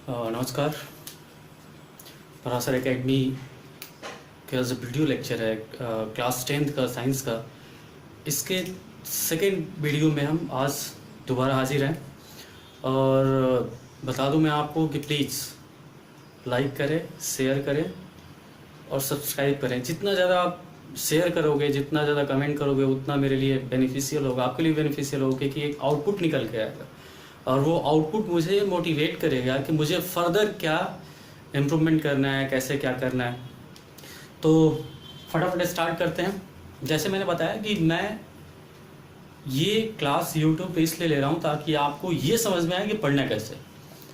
नमस्कार। पराशर एकेडमी का जो वीडियो लेक्चर है क्लास 10th का साइंस का, इसके सेकेंड वीडियो में हम आज दोबारा हाजिर हैं। और बता दूं मैं आपको कि प्लीज़ लाइक करें, शेयर करें और सब्सक्राइब करें। जितना ज़्यादा आप शेयर करोगे, जितना ज़्यादा कमेंट करोगे, उतना मेरे लिए बेनिफिशियल होगा, आपके लिए बेनिफिशियल होगा, क्योंकि एक आउटपुट निकल के आएगा और वो आउटपुट मुझे मोटिवेट करेगा कि मुझे फर्दर क्या इम्प्रूवमेंट करना है, कैसे क्या करना है। तो फटाफट स्टार्ट करते हैं। जैसे मैंने बताया कि मैं ये क्लास यूट्यूब पे इसलिए ले रहा हूँ ताकि आपको ये समझ में आए कि पढ़ना कैसे।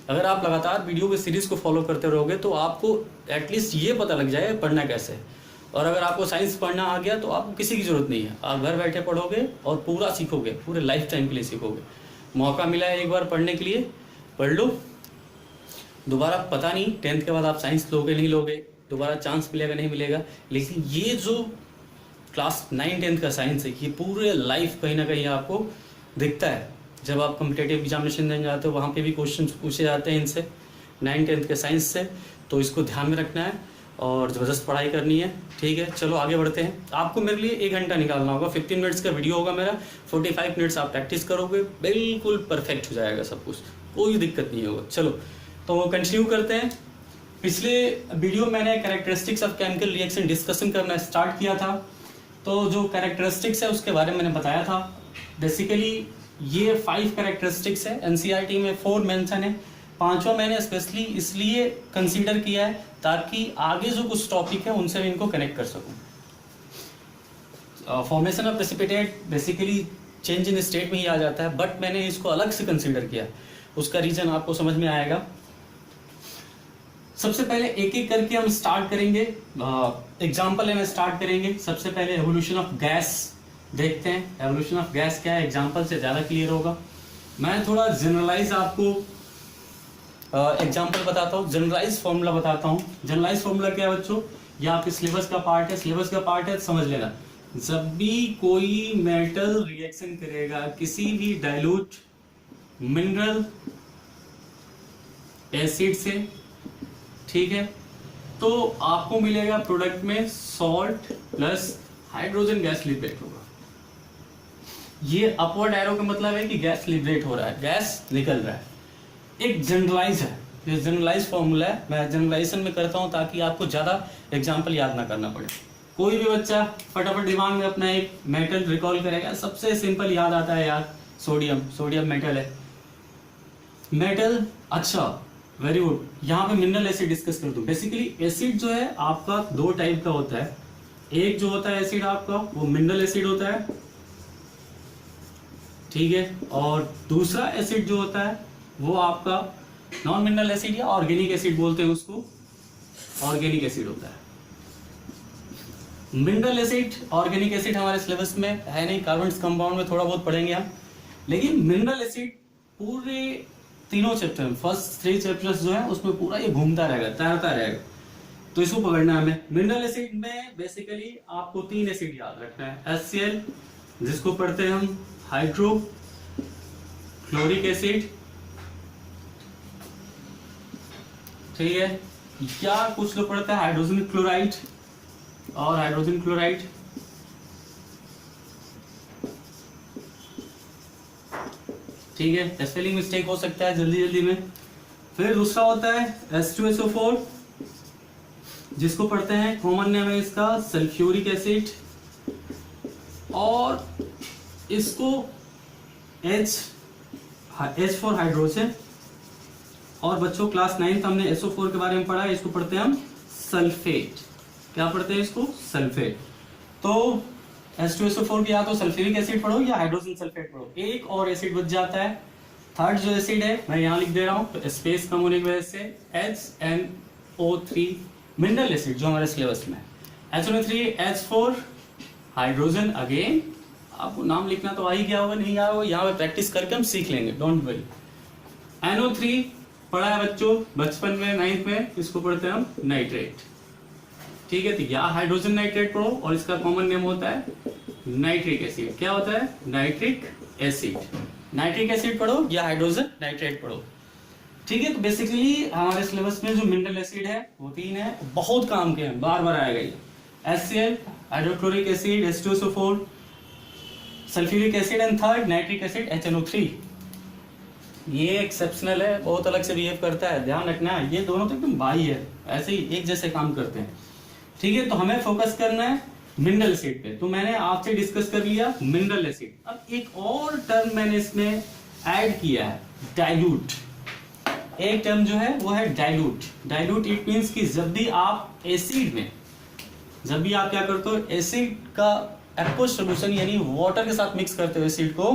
अगर आप लगातार वीडियो के सीरीज़ को फॉलो करते रहोगे तो आपको एटलीस्ट ये पता लग जाए पढ़ना कैसे। और अगर आपको साइंस पढ़ना आ गया तो आपको किसी की ज़रूरत नहीं है, आप घर बैठे पढ़ोगे और पूरा सीखोगे, पूरे लाइफ टाइम के लिए सीखोगे। मौका मिला है एक बार पढ़ने के लिए, पढ़ लो। दोबारा पता नहीं 10th के बाद आप साइंस लोगे नहीं लोगे, दोबारा चांस मिलेगा नहीं मिलेगा, लेकिन ये जो क्लास 9-10th का साइंस है ये पूरे लाइफ कहीं ना कहीं आपको दिखता है। जब आप कॉम्पिटेटिव एग्जामिनेशन देने जाते हो वहाँ पे भी क्वेश्चन पूछे जाते हैं इनसे 9-10th के साइंस से, तो इसको ध्यान में रखना है और ज़बरदस्त पढ़ाई करनी है। ठीक है, चलो आगे बढ़ते हैं। आपको मेरे लिए 1 घंटा निकालना होगा, 15 मिनट्स का वीडियो होगा मेरा, 45 मिनट्स आप प्रैक्टिस करोगे, बिल्कुल परफेक्ट हो जाएगा सब कुछ, कोई दिक्कत नहीं होगा। चलो तो कंटिन्यू करते हैं। पिछले वीडियो मैंने characteristics of chemical reaction discussion करना स्टार्ट किया था। तो जो कैरेक्टरिस्टिक्स है उसके बारे में मैंने बताया था। बेसिकली ये 5 कैरेक्टरिस्टिक्स है, एनसीईआरटी में 4 मेंशन है, 5वां मैंने स्पेशली इसलिए कंसीडर किया है ताकि आगे जो कुछ टॉपिक है उनसे मैं इनको कनेक्ट कर सकूं। Formation of precipitate basically change in state में ही आ जाता है, बट मैंने इसको अलग से कंसीडर किया, उसका रीजन आपको समझ में आएगा। सबसे पहले एक एक करके हम स्टार्ट करेंगे, एग्जाम्पल लेना स्टार्ट करेंगे। सबसे पहले एवोल्यूशन ऑफ गैस देखते हैं। एवोल्यूशन ऑफ गैस क्या है, एग्जाम्पल से ज़्यादा क्लियर होगा। मैं थोड़ा जनरलाइज आपको एग्जाम्पल बताता हूँ, जनरलाइज फॉर्मूला बताता हूँ। जनरलाइज फॉर्मूला क्या है बच्चों, ये आपके सिलेबस का पार्ट है, सिलेबस का पार्ट है, समझ लेना। जब भी कोई मेटल रिएक्शन करेगा किसी भी डाइल्यूट मिनरल एसिड से, ठीक है, तो आपको मिलेगा प्रोडक्ट में salt plus hydrogen gas liberate होगा। ये अपवर्ड एरो का मतलब है कि गैस लिबरेट हो रहा है, गैस निकल रहा है। एक जनरलाइज है, ये जनरलाइज फॉर्मूला है, मैं जनरलाइजेशन में करता हूं ताकि आपको ज्यादा एग्जांपल याद ना करना पड़े। कोई भी बच्चा फटाफट दिमाग में अपना एक मेटल रिकॉल करेगा, सबसे सिंपल याद आता है यार सोडियम, सोडियम मेटल है। मेटल, अच्छा वेरी गुड। यहाँ पे मिनरल एसिड डिस्कस कर दूं। बेसिकली एसिड जो है आपका 2 टाइप का होता है। एक जो होता है एसिड आपका वो मिनरल एसिड होता है, ठीक है, और दूसरा एसिड जो होता है वो आपका नॉन मिनरल एसिड या ऑर्गेनिक एसिड बोलते हैं उसको, ऑर्गेनिक एसिड होता है। मिनरल एसिड, ऑर्गेनिक एसिड हमारे सिलेबस में है नहीं, कार्बन्स कंपाउंड में थोड़ा बहुत पढ़ेंगे हम, लेकिन मिनरल एसिड पूरे तीनों चैप्टर में, फर्स्ट 3 चैप्टर्स जो है उसमें पूरा ये घूमता रहेगा, तैरता रहेगा, तो इसको पकड़ना है हमें। मिनरल एसिड में बेसिकली आपको 3 एसिड याद रखना है। HCl जिसको पढ़ते हैं हम हाइड्रो क्लोरिक एसिड, ठीक है, क्या कुछ लोग पढ़ता है हाइड्रोजन क्लोराइड और हाइड्रोजन क्लोराइड, ठीक है, स्पेलिंग मिस्टेक हो सकता है जल्दी जल्दी में। फिर दूसरा होता है H2SO4 जिसको पढ़ते हैं, कॉमन नेम है इसका सल्फ्यूरिक एसिड, और इसको H4 हाइड्रोजन, और बच्चों क्लास 9th हमने SO4 के बारे में पढ़ा है, इसको पढ़ते हैं हम सल्फेट। क्या पढ़ते हैं इसको, सल्फेट। तो H2SO4 की या तो सल्फ्यूरिक एसिड पढ़ो या हाइड्रोजन सल्फेट पढ़ो, एक और एसिड बच जाता है। थर्ड जो एसिड है मैं यहाँ लिख दे रहा हूँ, तो स्पेस कम होने की वजह से HNO3 मिनरल एसिड जो हमारे सिलेबस में है। HNO3 H4 हाइड्रोजन, अगेन आपको नाम लिखना तो आ ही गया होगा, नहीं आया होगा, यहाँ पे प्रैक्टिस करके हम सीख लेंगे, डोंट वरी। NO3 पढ़ा है बच्चों बचपन में 9th में, इसको पढ़ते हैं हम नाइट्रेट, ठीक है। तो या हाइड्रोजन नाइट्रेट पढ़ो और इसका कॉमन नेम होता है नाइट्रिक एसिड। क्या होता है, नाइट्रिक एसिड। नाइट्रिक एसिड पढ़ो या हाइड्रोजन नाइट्रेट पढ़ो। ठीक है, तो बेसिकली हमारे सिलेबस में जो मिनरल एसिड है वो 3 है, बहुत काम के हैं, बार बार आएगा ये। HCl, hydrochloric acid, H2SO4, sulphuric acid and third nitric acid HNO3। ये एक्सेप्शनल है, बहुत अलग से बिहेव करता है, ध्यान रखना है। ये दोनों तो एकदम भाई है, ऐसे ही एक जैसे काम करते हैं। ठीक है, तो हमें फोकस करना है मिनरल एसिड पे। तो मैंने आपसे डिस्कस कर लिया मिनरल एसिड। अब एक और टर्म मैंने इसमें ऐड किया है, डाइल्यूट। एक टर्म जो है वो है डाइल्यूट। डाइल्यूट इट मींस कि जब भी आप एसिड में, जब भी आप क्या करते हो, एसिड का एक्वस सॉल्यूशन यानी वाटर के साथ मिक्स करते हो एसिड को,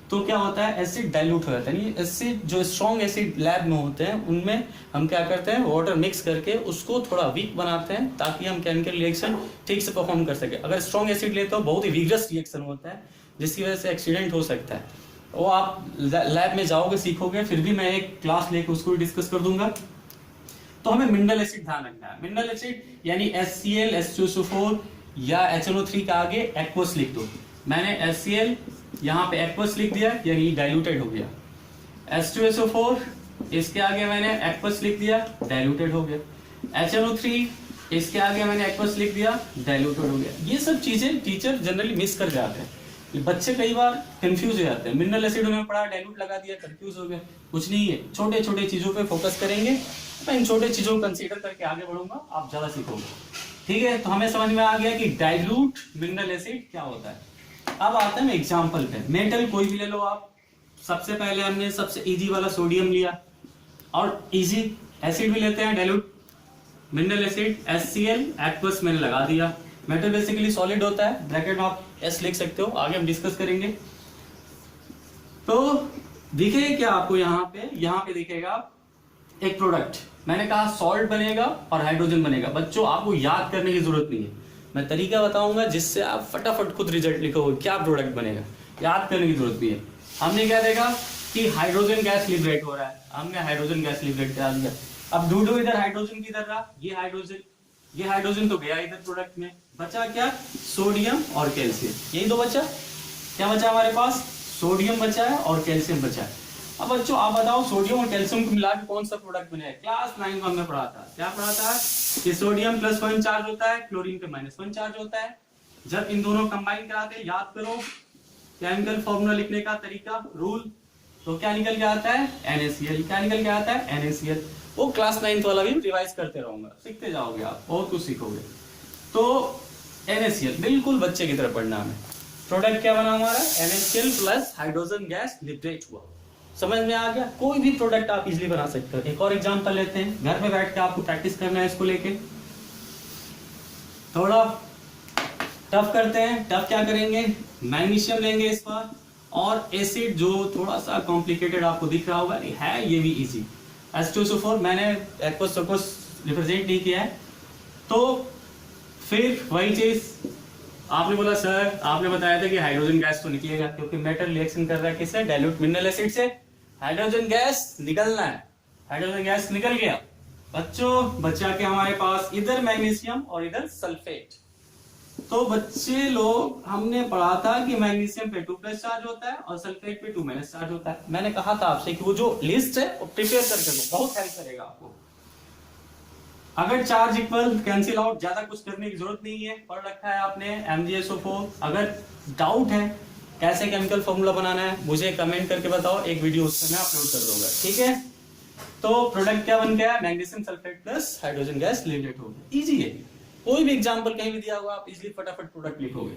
तो क्या होता है, एसिड डाइल्यूट हो जाता है। यानी एसिड जो स्ट्रॉन्ग एसिड लैब में होते हैं उनमें हम क्या करते हैं, वाटर मिक्स करके उसको थोड़ा वीक बनाते हैं ताकि हम केमिकल रिएक्शन ठीक से परफॉर्म कर सके। अगर स्ट्रॉन्ग एसिड लेते हो बहुत ही विगरस रिएक्शन होता है जिसकी वजह से एक्सीडेंट हो सकता है। वो आप लैब में जाओगे सीखोगे, फिर भी मैं एक क्लास लेकर उसको डिस्कस कर दूंगा। तो हमें मिनरल एसिड ध्यान रखना है। मिनरल एसिड यानी HCl, H2SO4 या HNO3 के आगे एक्वस लिख दो। मैंने HCl यहाँ पे एक्वस लिख दिया यानी डाइल्यूटेड हो गया। H2SO4 इसके आगे मैंने एक्वस लिख दिया, डाइल्यूटेड हो गया। HNO3 इसके आगे मैंने एक्वस लिख दिया, डाइल्यूटेड हो गया। ये सब चीजें टीचर जनरली मिस कर जाते हैं, बच्चे कई बार कंफ्यूज हो जाते हैं। मिनरल एसिड उन्होंने पढ़ा, डाइल्यूट लगा दिया, कंफ्यूज हो गया। कुछ नहीं है, छोटे छोटे चीजों पे फोकस करेंगे। मैं इन छोटे चीजों को कंसीडर करके आगे बढ़ूंगा, आप ज्यादा सीखोगे। ठीक है, तो हमें समझ में आ गया कि डाइल्यूट मिनरल एसिड क्या होता है। अब आते हैं एग्जाम्पल पे। मेटल कोई भी ले लो आप। सबसे पहले हमने सबसे इजी वाला सोडियम लिया, और इजी एसिड भी लेते हैं dilute mineral acid HCl, aqueous मैंने लगा दिया। मेटल बेसिकली सॉलिड होता है, ब्रैकेट में आप S लिख सकते हो, आगे हम डिस्कस करेंगे। तो दिखेगा क्या आपको, यहाँ पे दिखेगा एक प्रोडक्ट। मैंने कहा सॉल्ट बनेगा और हाइड्रोजन बनेगा। बच्चों आपको याद करने की जरूरत नहीं है, मैं तरीका बताऊंगा जिससे आप फटाफट खुद रिजल्ट लिखोगे, क्या प्रोडक्ट बनेगा, याद करने की जरूरत नहीं है। हमने क्या देखा कि हाइड्रोजन गैस लिबरेट हो रहा है, हमने हाइड्रोजन गैस लिबरेट करा दिया। अब ढूंढो इधर हाइड्रोजन किधर रहा, ये हाइड्रोजन तो गया इधर प्रोडक्ट में, बचा क्या, सोडियम और कैल्शियम। यही दो बचा, क्या बचा हमारे पास, सोडियम बचा है और कैल्शियम बचा है। अब बच्चों आप बताओ सोडियम और कैल्शियम को मिला के कौन सा प्रोडक्ट बनेगा। क्लास 9 में हमने पढ़ा था, क्या पढ़ा था कि सोडियम +1 चार्ज होता है, क्लोरीन पे -1 चार्ज होता है। जब इन दोनों कंबाइन कराते हैं, याद करो केमिकल फॉर्मूला लिखने का तरीका, रूल, तो क्या निकल के आता है, NaCl। क्या निकल के आता है, NaCl। वो क्लास 9 वाला भी रिवाइज करते रहूंगा, सीखते जाओगे आप, बहुत कुछ सीखोगे। तो NaCl बिल्कुल बच्चे की तरह पढ़ना है। प्रोडक्ट क्या बना हमारा, NaCl plus hydrogen gas liberate हुआ। समझ में आ गया, कोई भी प्रोडक्ट आप इजीली बना सकते हो। एक और एग्जांपल लेते हैं, घर में बैठ के आपको प्रैक्टिस करना है इसको लेके। थोड़ा टफ करते हैं। टफ क्या करेंगे, मैग्नीशियम लेंगे इस बार, और एसिड जो थोड़ा सा कॉम्प्लिकेटेड आपको दिख रहा होगा, है ये भी इजी, H2SO4 मैंने एक्वस रिप्रेजेंट नहीं किया है। तो फिर वही चीज आपने बोला सर, आपने बताया था कि हाइड्रोजन गैस तो निकलेगा क्योंकि मेटल रिएक्शन कर रहा है किससे, डाइल्यूट मिनरल एसिड से। हाइड्रोजन गैस निकलना है, हाइड्रोजन गैस निकल गया। बच्चों बचा के हमारे पास इधर मैग्नीशियम और इधर सल्फेट। तो बच्चे लोग हमने पढ़ा था कि मैग्नीशियम पे 2+ चार्ज होता है और सल्फेट पे 2- चार्ज होता है। मैंने कहा था आपसे कि वो जो लिस्ट है वो प्रिपेयर करके लो, बहुत हेल्प करेगा आपको। अगर चार्ज इक्वल कैंसिल आउट, ज्यादा कुछ करने की जरूरत नहीं है, पढ़ रखा है आपने MgSO4। अगर डाउट है कैसे केमिकल फॉर्मूला बनाना है मुझे कमेंट करके बताओ, एक वीडियो उसमें मैं अपलोड कर दूंगा, ठीक है। तो प्रोडक्ट क्या बन गया, magnesium sulphate plus hydrogen gas liberate हो गया। इजी है, कोई भी एग्जांपल कहीं भी दिया होगा आप इजीली फटाफट प्रोडक्ट लिखोगे,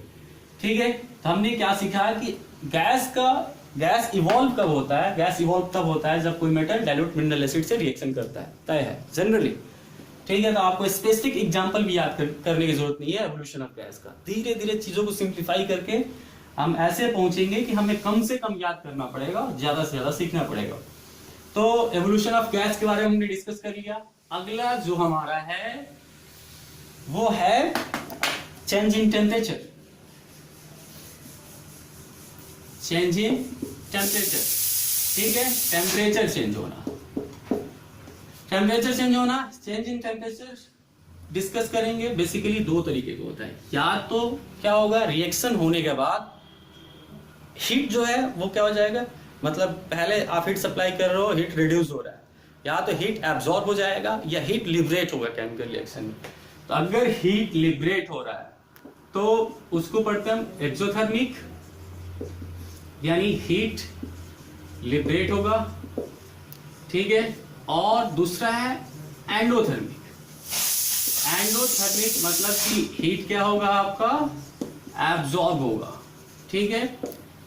ठीक है। तो हमने क्या सीखा कि गैस इवॉल्व कब होता है, गैस इवॉल्व तब होता है जब कोई मेटल डाइल्यूट मिनरल एसिड से रिएक्शन करता है, तय है जनरली, ठीक है। तो आपको स्पेसिफिक एग्जांपल भी याद करने की जरूरत नहीं है एवोल्यूशन ऑफ गैस का। धीरे धीरे चीजों को सिंप्लीफाई करके हम ऐसे पहुंचेंगे कि हमें कम से कम याद करना पड़ेगा और ज्यादा से ज्यादा सीखना पड़ेगा। तो एवोल्यूशन ऑफ गैस के बारे में हमने डिस्कस कर लिया। अगला जो हमारा है वो है change in temperature. Change in temperature, ठीक है, टेम्परेचर चेंज होना, टेम्परेचर चेंज होना। चेंज इन टेम्परेचर डिस्कस करेंगे। बेसिकली दो तरीके का होता है, या तो क्या होगा, रिएक्शन होने के बाद हीट जो है वो क्या हो जाएगा, मतलब पहले आप हीट सप्लाई कर रहे हो, हीट रिड्यूस हो रहा है, या तो हीट एब्जॉर्ब हो जाएगा या हीट लिबरेट होगा केमिकल रिएक्शन में। तो अगर हीट लिबरेट हो रहा है तो उसको पढ़ते हैं हम एक्सोथर्मिक, यानी हीट लिबरेट होगा, ठीक है। और दूसरा है एंडोथर्मिक। एंडोथर्मिक मतलब कि हीट क्या होगा आपका, एब्जॉर्ब होगा, ठीक है।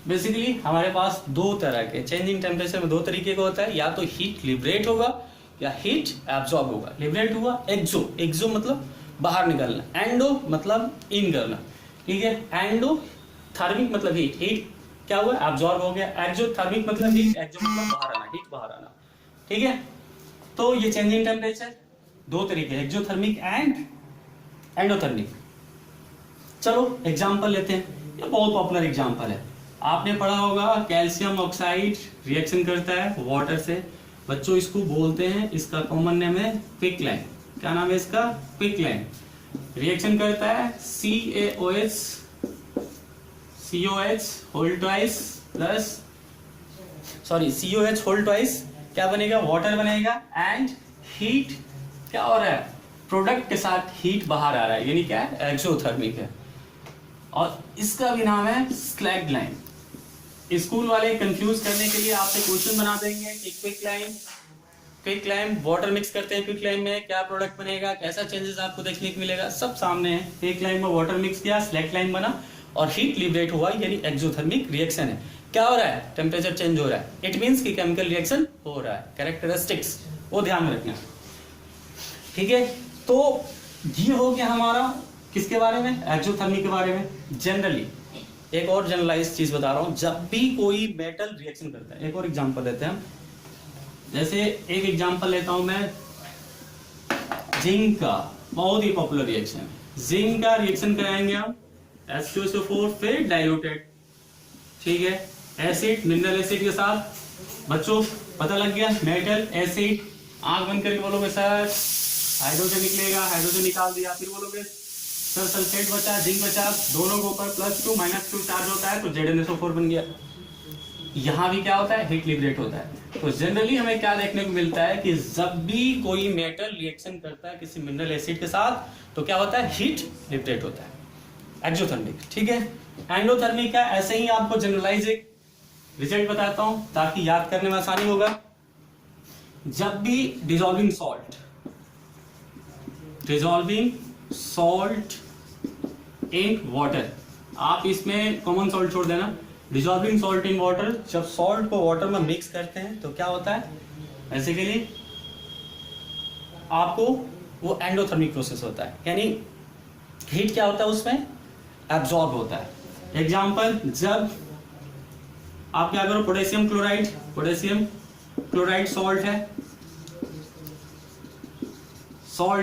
बेसिकली हमारे पास दो तरह के चेंजिंग टेम्परेचर में दो तरीके का होता है, या तो हीट लिबरेट होगा या हीट एब्जॉर्ब होगा। लिबरेट हुआ एक्सो, एक्सो मतलब बाहर निकलना, एंडो मतलब इन करना, ठीक है। एंडो थर्मिक मतलब हीट, हीट क्या हुआ एब्जॉर्ब हो गया। एक्सोथर्मिक मतलब हीट, एक्सो मतलब बाहर आना, हीट बाहर आना, ठीक है। तो ये चेंजिंग टेम्परेचर दो तरीके, एक्सोथर्मिक एंड एंडोथर्मिक। चलो एग्जांपल लेते हैं, ये बहुत पॉपुलर एग्जांपल है, आपने पढ़ा होगा कैल्शियम ऑक्साइड रिएक्शन करता है वाटर से। बच्चों इसको बोलते हैं, इसका कॉमन नेम है क्विकलाइन। क्या नाम है इसका, क्विकलाइन। रिएक्शन करता है CaOH COH whole twice plus COH whole twice क्या बनेगा, वाटर बनेगा। एंड हीट क्या हो रहा है, प्रोडक्ट के साथ हीट बाहर आ रहा है, यानी क्या है, एक्सोथर्मिक है। और इसका भी नाम है स्लैग लाइन। स्कूल वाले कंफ्यूज करने के लिए आपसे क्वेश्चन बना देंगे कि क्विक लाइन वाटर मिक्स करते हैं, क्विक लाइन में क्या प्रोडक्ट बनेगा, कैसा चेंजेस आपको देखने को मिलेगा, सब सामने है। क्विक लाइन में वाटर मिक्स किया, स्लैग लाइन बना और हीट लिबरेट हुआ, यानी एक्सोथर्मिक रिएक्शन है। क्या हो रहा है, टेम्परेचर चेंज हो रहा है, इट मींस कि केमिकल रिएक्शन हो रहा है। कैरेक्टरिस्टिक्स वो ध्यान में रखना, ठीक है। तो ये हो गया हमारा किसके बारे में, एक्सोथर्मिक के बारे में। जनरली एक और जनरलाइज चीज बता रहा हूं, जब भी कोई मेटल रिएक्शन करता है, एक और एग्जांपल देते हैं हम। जैसे एक एग्जांपल लेता हूं मैं जिंक का, बहुत ही पॉपुलर रिएक्शन है। जिंक का रिएक्शन कराएंगे हम H2SO4 फिर डाइल्यूटेड, ठीक है, एसिड मिनरल एसिड के साथ। बच्चों पता लग गया, मेटल एसिड, आंख बंद करके बोलोगे सर हाइड्रोजन निकलेगा, हाइड्रोजन निकाल दिया, फिर बोलोगे सर सल्फेट बचा, जिंक बचा, दोनों के ऊपर +2 -2 चार्ज होता है तो ZnSO4 बन गया। यहाँ भी क्या होता है, हीट लिबरेट होता है। तो जनरली हमें क्या देखने को मिलता है कि जब भी कोई मेटल रिएक्शन करता है किसी मिनरल एसिड के साथ तो क्या होता है, हीट लिबरेट होता है, एक्सोथर्मिक, ठीक है। एंडोथर्मिक का ऐसे ही आपको जनरलाइज एक रिजल्ट बताता हूं ताकि याद करने में आसानी होगा। जब भी डिसॉल्विंग सॉल्ट इन वाटर, आप इसमें कॉमन सॉल्ट छोड़ देना, डिसॉल्विंग सॉल्ट इन वाटर, जब सॉल्ट को वाटर में मिक्स करते हैं तो क्या होता है, बेसिकली आपको वो एंडोथर्मिक प्रोसेस होता है, यानी हीट क्या होता है उसमें, एब्जॉर्ब होता है। एग्जाम्पल, जब आप क्या करो, पोटेशियम क्लोराइड सॉल्ट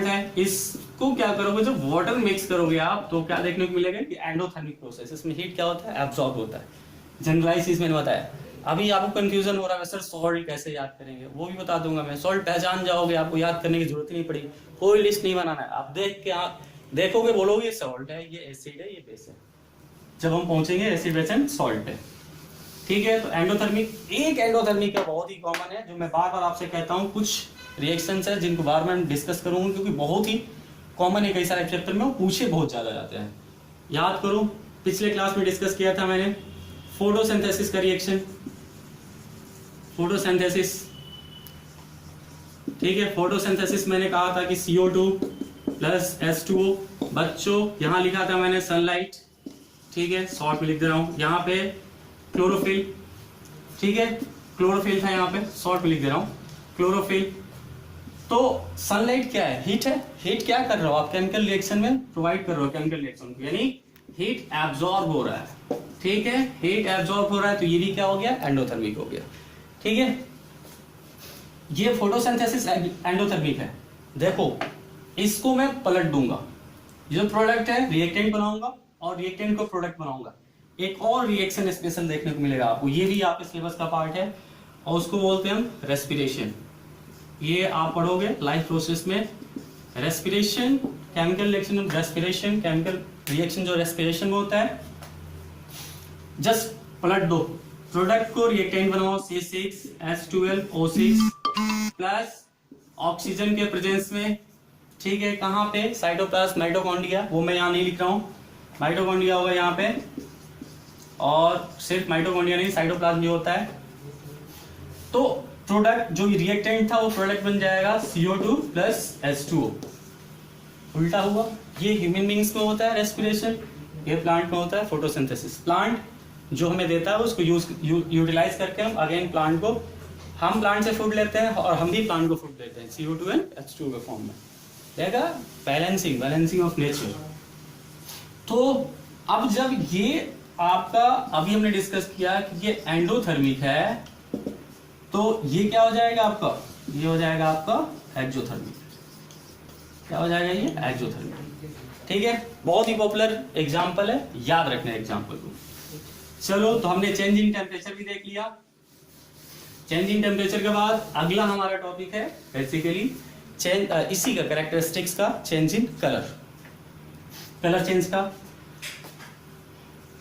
है, इसको क्या करोगे, जब वाटर मिक्स करोगे आप तो क्या देखने को मिलेगा कि एंडोथर्मिक प्रोसेस, इसमें हीट क्या होता है, एब्जॉर्ब होता है। जनरलाइज चीज मैंने बताया। अभी आपको कंफ्यूजन हो रहा है सर सॉल्ट कैसे याद करेंगे, वो भी बता दूंगा मैं। सॉल्ट पहचान जाओगे, आपको याद करने की जरूरत ही नहीं पड़ेगी, कोई लिस्ट नहीं बनाना है, आप देख के आप देखोगे बोलोगे ये सॉल्ट है, ये एसिड है, ये बेस है, जब हम पहुंचेंगे एसिड बेस एंड सॉल्ट पे, ठीक है। तो एंडोथर्मिक का बहुत ही कॉमन है, जो मैं बार बार आपसे कहता हूँ, कुछ रिएक्शंस है जिनको बार बार डिस्कस करूंगा क्योंकि बहुत ही कॉमन है, कई सारे चैप्टर में पूछे बहुत ज्यादा जाते हैं। याद करो, पिछले क्लास में डिस्कस किया था मैंने फोटोसिंथेसिस का रिएक्शन, फोटोसिंथेसिस, ठीक है। फोटोसिंथेसिस मैंने कहा था कि CO2 प्लस H2O, बच्चों यहाँ लिखा था मैंने सनलाइट, ठीक है, शॉर्ट में लिख दे रहा हूँ, यहाँ पे क्लोरोफिल, ठीक है, क्लोरोफिल था, यहाँ पे शॉर्ट में लिख दे रहा हूँ क्लोरोफिल। तो सनलाइट क्या है, हीट है, हीट क्या कर रहे हो आप, केमिकल रिएक्शन में प्रोवाइड कर रहे हो केमिकल रिएक्शन को, यानी हीट एब्जॉर्ब हो रहा है, ठीक है, हीट एब्जॉर्ब हो रहा है, तो ये भी क्या हो गया, एंडोथर्मिक हो गया, ठीक है। ये फोटोसिंथेसिस एंडोथर्मिक है। देखो इसको मैं पलट दूंगा, जो प्रोडक्ट है रिएक्टेंट बनाऊंगा और रिएक्टेंट को प्रोडक्ट बनाऊंगा। एक और रिएक्शन स्पेशल देखने को मिलेगा आपको, ये भी आपके सिलेबस का पार्ट है और उसको बोलते हैं हम रेस्पिरेशन। ये आप पढ़ोगे लाइफ प्रोसेस में, respiration, chemical reaction, respiration, chemical reaction जो रेस्पिरेशन में होता है, जस्ट पलट दो, प्रोडक्ट को रिएक्टेंट बनाओ C6H12O6 प्लस ऑक्सीजन के प्रेजेंस में, ठीक है, कहाँ पे, साइटोप्लाज्म माइटोकॉन्ड्रिया, वो मैं यहाँ नहीं लिख रहा हूँ, माइटोकॉन्ड्रिया होगा यहाँ पे, और सिर्फ माइटोकॉन्ड्रिया नहीं, साइटोप्लाज्म भी होता है। तो प्रोडक्ट जो रिएक्टेंट था वो प्रोडक्ट बन जाएगा CO2 प्लस H2O। उल्टा हुआ, ये ह्यूमन बींग्स में होता है रेस्पिरेशन, ये प्लांट में होता है फोटोसिंथेसिस। प्लांट जो हमें देता है उसको यूटिलाइज करके हम अगेन प्लांट को, हम प्लांट से फूड लेते हैं और हम भी प्लांट को फूड देते हैं CO2 एंड H2O के फॉर्म में। देखा, बैलेंसिंग ऑफ नेचर। तो अब जब ये आपका, अभी हमने डिस्कस किया कि ये एंडोथर्मिक है, तो ये क्या हो जाएगा आपका, ये हो जाएगा आपका एक्सोथर्मिक। क्या हो जाएगा ये, एक्सोथर्मिक। ठीक है, बहुत ही पॉपुलर एग्जांपल है, याद रखना एग्जांपल को। चलो, तो हमने चेंज इन टेम्परेचर भी देख लिया। चेंज इन टेम्परेचर के बाद अगला हमारा टॉपिक है बेसिकली चेंज, इसी का कैरेक्टरिस्टिक्स का चेंज इन कलर चेंज का।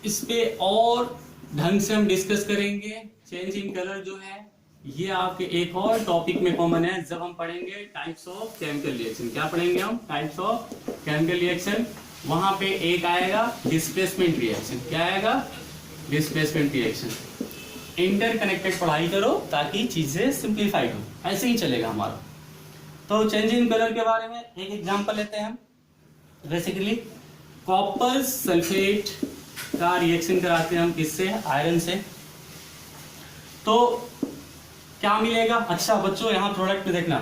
इस पे और ढंग से हम डिस्कस करेंगे। चेंज इन कलर जो है ये आपके एक और टॉपिक में कॉमन है, जब हम पढ़ेंगे टाइप्स ऑफ केमिकल रिएक्शन। क्या पढ़ेंगे हम, टाइप्स ऑफ केमिकल रिएक्शन। वहां पे एक आएगा डिस्प्लेसमेंट रिएक्शन। क्या आएगा, डिस्प्लेसमेंट रिएक्शन। इंटरकनेक्टेड पढ़ाई करो ताकि चीजें सिंप्लीफाइड हो, ऐसे ही चलेगा हमारा। तो चेंज इन कलर के बारे में एक एग्जांपल लेते हैं हम। बेसिकली कॉपर सल्फेट का रिएक्शन कराते हैं हम किससे, आयरन से। तो क्या मिलेगा, अच्छा बच्चों यहाँ प्रोडक्ट में देखना,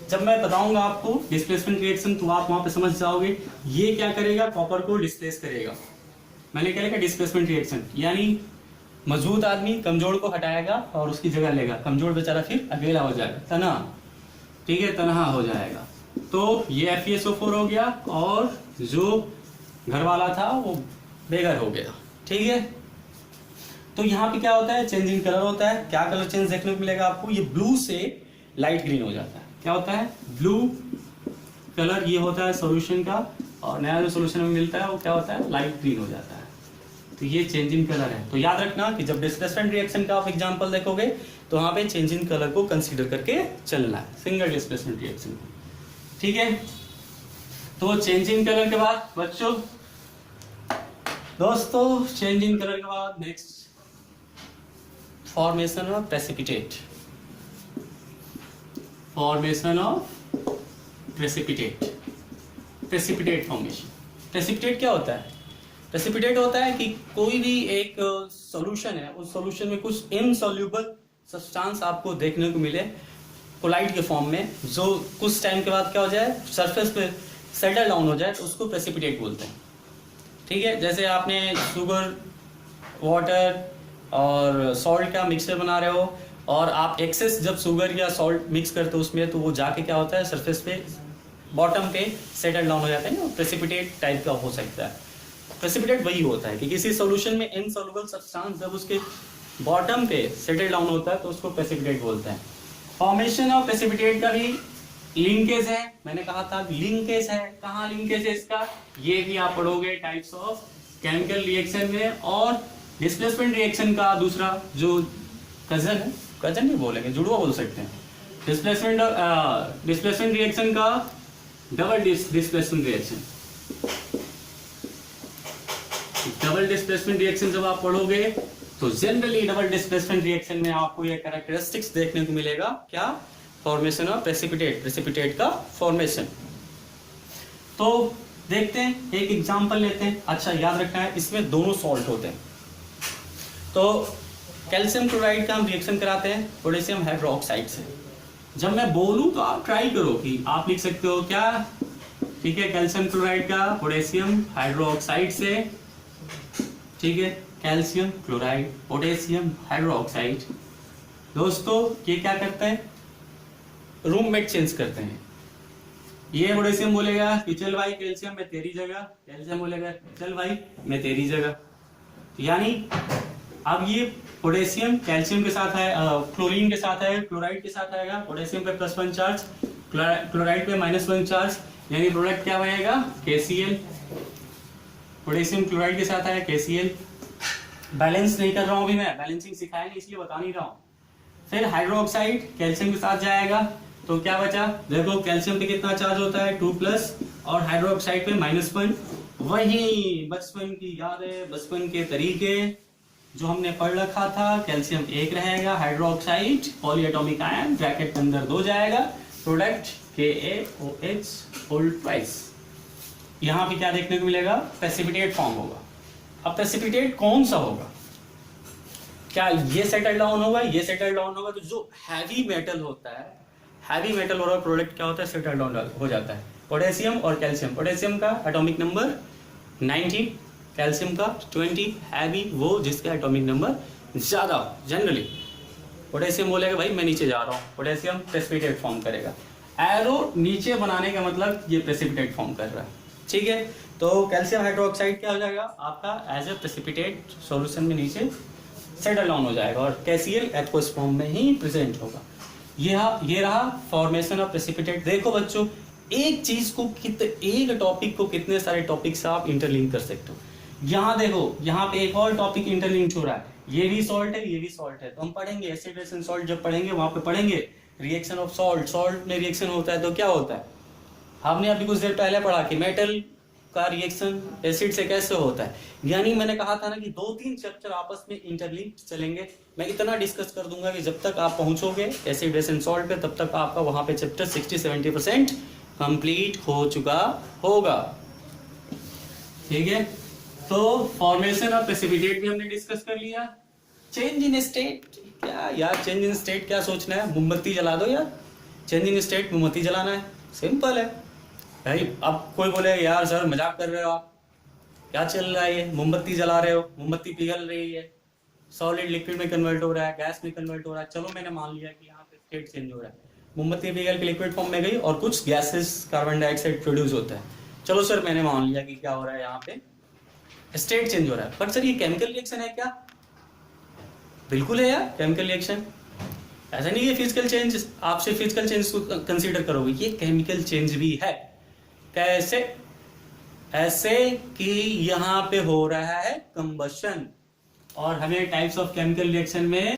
जब मैं बताऊंगा आपको डिस्प्लेसमेंट रिएक्शन तो आप वहां पे समझ जाओगे। ये क्या करेगा, कॉपर को डिस्प्लेस करेगा। मैंने क्या लिखा, डिस्प्लेसमेंट रिएक्शन, यानी मजबूत आदमी कमजोर को हटाएगा और उसकी जगह लेगा, कमजोर बेचारा फिर अकेला हो जाएगा, तनहा, ठीक है, तनहा हो जाएगा। तो ये FeSO4 हो गया और जो घर वाला था वो बेघर हो गया, ठीक है। तो यहाँ पे क्या होता है, चेंज इन कलर होता है। क्या कलर चेंज देखने को मिलेगा आपको, ये ब्लू से लाइट ग्रीन हो जाता है। क्या होता है, ब्लू कलर ये होता है सॉल्यूशन का, और नया जो सॉल्यूशन में मिलता है वो क्या होता है, लाइट ग्रीन हो जाता है। तो ये चेंज इन कलर है। तो याद रखना कि जब डिस्प्लेसमेंट रिएक्शन का आप एग्जांपल देखोगे तो वहां पे चेंज इन कलर को कंसीडर करके चलना है, सिंगल डिस्प्लेसमेंट रिएक्शन, ठीक है। तो चेंज इन कलर के बाद बच्चों, दोस्तों चेंज इन कलर के बाद next formation of precipitate. Formation of precipitate, precipitate formation. Precipitate क्या होता है, प्रेसिपिटेट होता है कि कोई भी एक सॉल्यूशन है, उस सॉल्यूशन में कुछ इनसॉल्युबल सब्सटेंस आपको देखने को मिले कोलाइड के फॉर्म में, जो कुछ टाइम के बाद क्या हो जाए, सरफेस पे सेटल डाउन हो जाए, तो उसको प्रेसिपिटेट बोलते हैं, ठीक है। जैसे आपने शुगर, वाटर और सॉल्ट का मिक्सचर बना रहे हो, और आप एक्सेस जब शुगर या सॉल्ट मिक्स करते हो उसमें, तो वो जाके क्या होता है, सरफेस पे बॉटम पे सेटल डाउन हो जाता है ना, प्रेसिपिटेट टाइप का हो सकता है। प्रेसिपिटेट वही होता है कि किसी सॉल्यूशन में इनसॉल्युबल सब्सटेंस जब उसके बॉटम पे सेटल डाउन होता है तो उसको प्रेसिपिटेट बोलते हैं। फॉर्मेशन ऑफ प्रेसिपिटेट का भी लिंकेज है, मैंने कहा था लिंकेज है। कहाँ लिंकेज है इसका, ये भी आप पढ़ोगे टाइप्स ऑफ केमिकल रिएक्शन में। और डिस्प्लेसमेंट रिएक्शन का दूसरा जो कजन है, कजन नहीं बोलेंगे, जुड़वा बोल सकते हैं, डिस्प्लेसमेंट रिएक्शन का double displacement reaction. Double displacement reaction जब आप पढ़ोगे तो जनरली डबल डिस्प्लेसमेंट रिएक्शन में आपको ये कैरेक्टरिस्टिक्स देखने को मिलेगा, क्या, फॉर्मेशन ऑफ प्रेसिपिटेट, प्रेसिपिटेट का फॉर्मेशन। तो देखते हैं, एक एग्जांपल लेते हैं। अच्छा याद रखना है, इसमें दोनों सॉल्ट होते हैं। तो कैल्शियम क्लोराइड का हम रिएक्शन कराते हैं पोटेशियम हाइड्रोक्साइड से। जब मैं बोलूं तो आप ट्राई करो कि आप लिख सकते हो क्या, ठीक है, कैल्शियम क्लोराइड का पोटेशियम हाइड्रोक्साइड से, ठीक है, कैल्शियम क्लोराइड पोटेशियम हाइड्रोक्साइड। दोस्तों ये क्या करते हैं, रूममेट चेंज करते हैं। ये पोटेशियम बोलेगा कि चल भाई कैल्शियम मैं तेरी जगह, कैल्शियम बोलेगा चल भाई मैं तेरी जगह। यानी अब ये पोटेशियम कैल्शियम के साथ है, क्लोरीन के साथ है, क्लोराइड के साथ आएगा, पोटेशियम पे +1 चार्ज, क्लोराइड पे -1 चार्ज, यानी प्रोडक्ट क्या बनेगा, KCl। पोटेशियम क्लोराइड के साथ है KCl। बैलेंस नहीं कर रहा हूं अभी मैं, बैलेंसिंग सिखाया नहीं इसलिए बता नहीं रहा हूं। फिर हाइड्रोक्साइड कैल्शियम के साथ जाएगा, तो क्या बचा, देखो कैल्शियम पे कितना चार्ज होता है 2+ और हाइड्रोक्साइड पे -1। वही बचपन की यादें, बचपन के तरीके जो हमने पढ़ रखा था, कैल्शियम 1 रहेगा, हाइड्रोक्साइड पॉलीएटॉमिक आयन ब्रैकेट के अंदर 2 जाएगा, प्रोडक्ट KaOH होल ट्वाइस। यहाँ पे क्या देखने को मिलेगा, प्रेसिपिटेट फॉर्म होगा। अब प्रेसिपिटेट कौन सा होगा, क्या ये सेटल डाउन होगा, ये सेटल डाउन होगा, तो जो हैवी मेटल होता है, हैवी मेटल और प्रोडक्ट क्या होता है, सेटल डाउन हो जाता है। पोटेशियम और कैल्शियम, पोटेशियम का एटॉमिक नंबर 90, कैल्शियम का 20, हैवी वो जिसका एटॉमिक नंबर ज्यादा। जनरली पोटेशियम बोलेगा भाई मैं नीचे जा रहा हूँ, पोटेशियम प्रेसिपिटेट फॉर्म करेगा। एरो नीचे बनाने का मतलब ये प्रेसिपिटेट फॉर्म कर रहा है, ठीक है। तो कैल्शियम हाइड्रोक्साइड क्या हो जाएगा आपका, एज ए प्रेसिपिटेट सॉल्यूशन में नीचे सेटल डाउन हो जाएगा और कैसियल एक्वस फॉर्म में ही प्रेजेंट होगा। ये रहा फॉर्मेशन ऑफ प्रेसिपिटेट। देखो बच्चों, एक चीज को एक टॉपिक को कितने सारे टॉपिक से आप इंटरलिंक कर सकते हो। यहाँ देखो, यहाँ पे एक और टॉपिक इंटरलिंक हो रहा है, ये भी सॉल्ट है, ये भी सॉल्ट है, तो हम पढ़ेंगे एसिड बेस एंड सॉल्ट। जब पढ़ेंगे वहां पे पढ़ेंगे रिएक्शन ऑफ सॉल्ट, सॉल्ट में रिएक्शन होता है तो क्या होता है, हमने अभी कुछ देर पहले पढ़ा कि मेटल का रिएक्शन एसिड से कैसे होता है। यानी मैंने कहा था ना कि 2-3 चैप्टर आपस में इंटरलिंक चलेंगे। मैं इतना डिस्कस कर दूंगा कि जब तक आप पहुंचोगे एसिड बेस एंड सॉल्ट पे, तब तक आपका वहां पे चैप्टर 60-70% कंप्लीट हो चुका होगा, ठीक है। तो फॉर्मेशन ऑफ प्रेसिपिटेट भी हमने डिस्कस कर लिया। चेंज इन स्टेट, क्या यार चेंज इन स्टेट क्या सोचना है, मोमबत्ती जला दो यार, चेंज इन स्टेट मोमबत्ती जलाना है, सिंपल है भाई। अब कोई बोले यार सर मजाक कर रहे हो आप, क्या चल रहा है ये, मोमबत्ती जला रहे हो, मोमबत्ती पिघल रही है, सॉलिड लिक्विड में कन्वर्ट हो रहा है, गैस में कन्वर्ट हो रहा है। चलो मैंने मान लिया कि यहाँ पे स्टेट चेंज हो रहा है, मोमबत्ती पिघल के लिक्विड फॉर्म में गई और कुछ गैसेस कार्बन डाइऑक्साइड प्रोड्यूस होता है। चलो सर मैंने मान लिया कि क्या हो रहा है, यहाँ पे स्टेट चेंज हो रहा है। बट सर ये केमिकल रिएक्शन है क्या, बिल्कुल है यार केमिकल रिएक्शन। ऐसा नहीं है फिजिकल चेंज, आप सिर्फ फिजिकल चेंज को कंसीडर करोगे, ये केमिकल चेंज भी है। कैसे, ऐसे कि यहाँ पे हो रहा है कंबशन और हमें टाइप्स ऑफ केमिकल रिएक्शन में